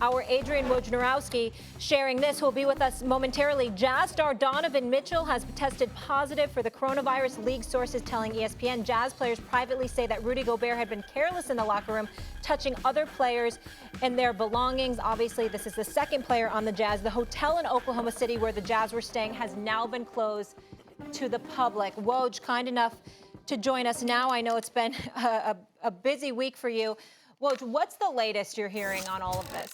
Our Adrian Wojnarowski sharing this, who will be with us momentarily. Jazz star Donovan Mitchell has tested positive for the coronavirus, league sources telling ESPN. Jazz players privately say that Rudy Gobert had been careless in the locker room, touching other players and their belongings. Obviously, this is the second player on the Jazz. The hotel in Oklahoma City where the Jazz were staying has now been closed to the public. Woj, kind enough to join us now. I know it's been a busy week for you. Woj, what's the latest you're hearing on all of this?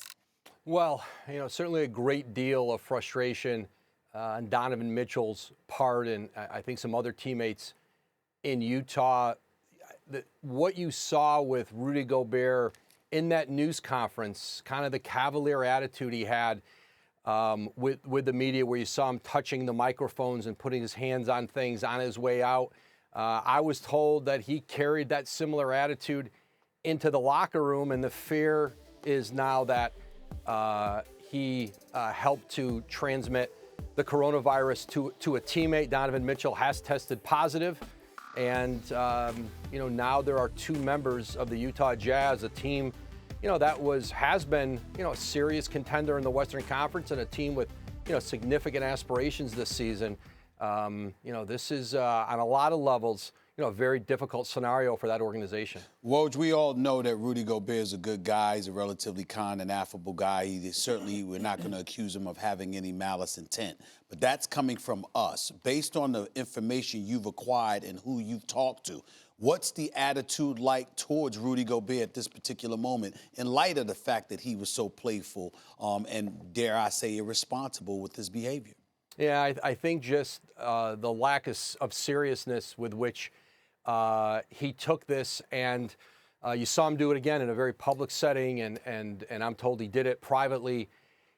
Well, certainly a great deal of frustration on Donovan Mitchell's part, and I think some other teammates in Utah. What you saw with Rudy Gobert in that news conference, kind of the cavalier attitude he had with the media, where you saw him touching the microphones and putting his hands on things on his way out. I was told that he carried that similar attitude into the locker room, and the fear is now that he helped to transmit the coronavirus to a teammate. Donovan Mitchell has tested positive, and now there are two members of the Utah Jazz, a team that has been a serious contender in the Western Conference, and a team with significant aspirations this season. This is on a lot of levels a very difficult scenario for that organization. Woj, we all know that Rudy Gobert is a good guy. He's a relatively kind and affable guy. We're not going to accuse him of having any malice intent. But that's coming from us. Based on the information you've acquired and who you've talked to, what's the attitude like towards Rudy Gobert at this particular moment, in light of the fact that he was so playful and, dare I say, irresponsible with his behavior? Yeah, I think just the lack of seriousness with which he took this, and you saw him do it again in a very public setting, and I'm told he did it privately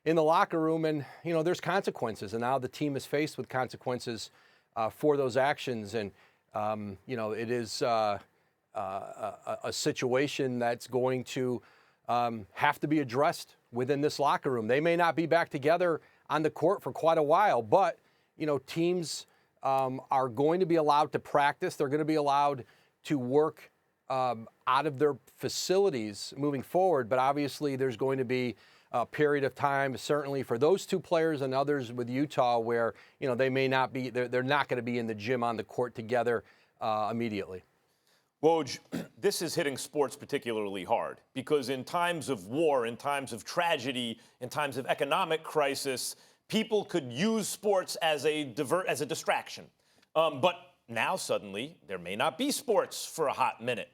in the locker room, and there's consequences, and now the team is faced with consequences for those actions, and it is a situation that's going to have to be addressed within this locker room. They may not be back together on the court for quite a while, but teams are going to be allowed to practice. They're going to be allowed to work out of their facilities moving forward. But obviously, there's going to be a period of time, certainly for those two players and others with Utah, where they may not be. They're not going to be in the gym on the court together immediately. Woj, this is hitting sports particularly hard because in times of war, in times of tragedy, in times of economic crisis, people could use sports as a distraction. But now suddenly there may not be sports for a hot minute.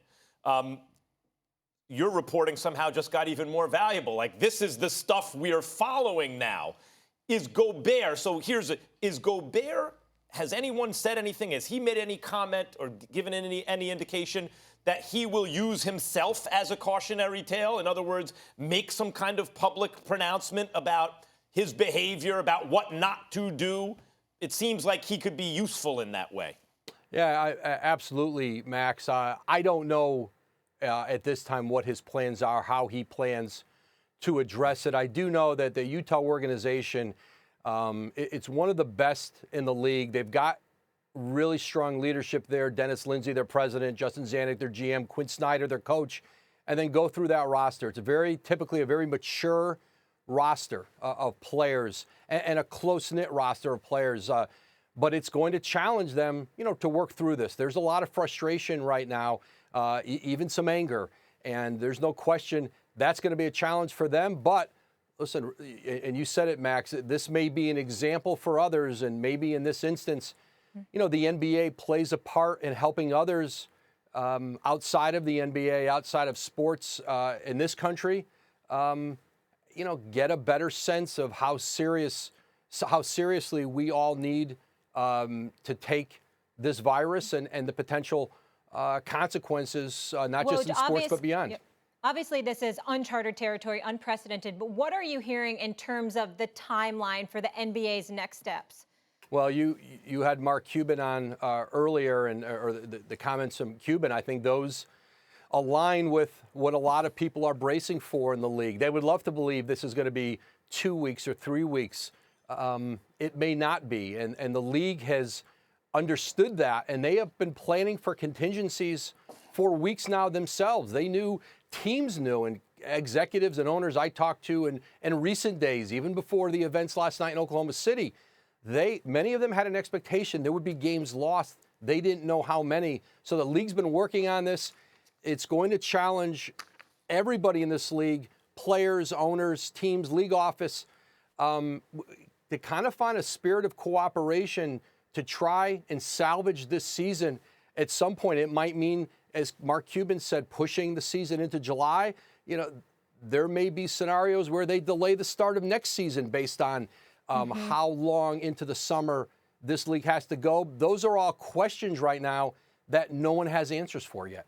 Your reporting somehow just got even more valuable. Like, this is the stuff we are following now. Is Gobert, has anyone said anything? Has he made any comment or given any indication that he will use himself as a cautionary tale? In other words, make some kind of public pronouncement about his behavior, about what not to do? It seems like he could be useful in that way. Yeah, absolutely, Max. I don't know at this time what his plans are, how he plans to address it. I do know that the Utah organization, it's one of the best in the league. They've got really strong leadership there. Dennis Lindsey, their president, Justin Zanuck, their GM, Quinn Snyder, their coach, and then go through that roster. It's typically a very mature roster of players and a close-knit roster of players. But it's going to challenge them, to work through this. There's a lot of frustration right now, even some anger, and there's no question that's going to be a challenge for them. But listen, and you said it, Max, this may be an example for others, and maybe in this instance, the NBA plays a part in helping others outside of the NBA, outside of sports in this country, get a better sense of how seriously we all need to take this virus and the potential consequences, not just in sports, but beyond. Obviously, this is uncharted territory, unprecedented, but what are you hearing in terms of the timeline for the NBA's next steps? Well, you had Mark Cuban on earlier, or the comments from Cuban. I think those align with what a lot of people are bracing for in the league. They would love to believe this is going to be 2 weeks or 3 weeks. It may not be, and the league has understood that, and they have been planning for contingencies for weeks now themselves. They knew, teams knew, executives and owners I talked to in recent days, even before the events last night in Oklahoma City, many of them had an expectation there would be games lost. They didn't know how many. So the league's been working on this. It's going to challenge everybody in this league, players, owners, teams, league office, to kind of find a spirit of cooperation to try and salvage this season. At some point, it might mean, as Mark Cuban said, pushing the season into July. There may be scenarios where they delay the start of next season based on how long into the summer this league has to go. Those are all questions right now that no one has answers for yet.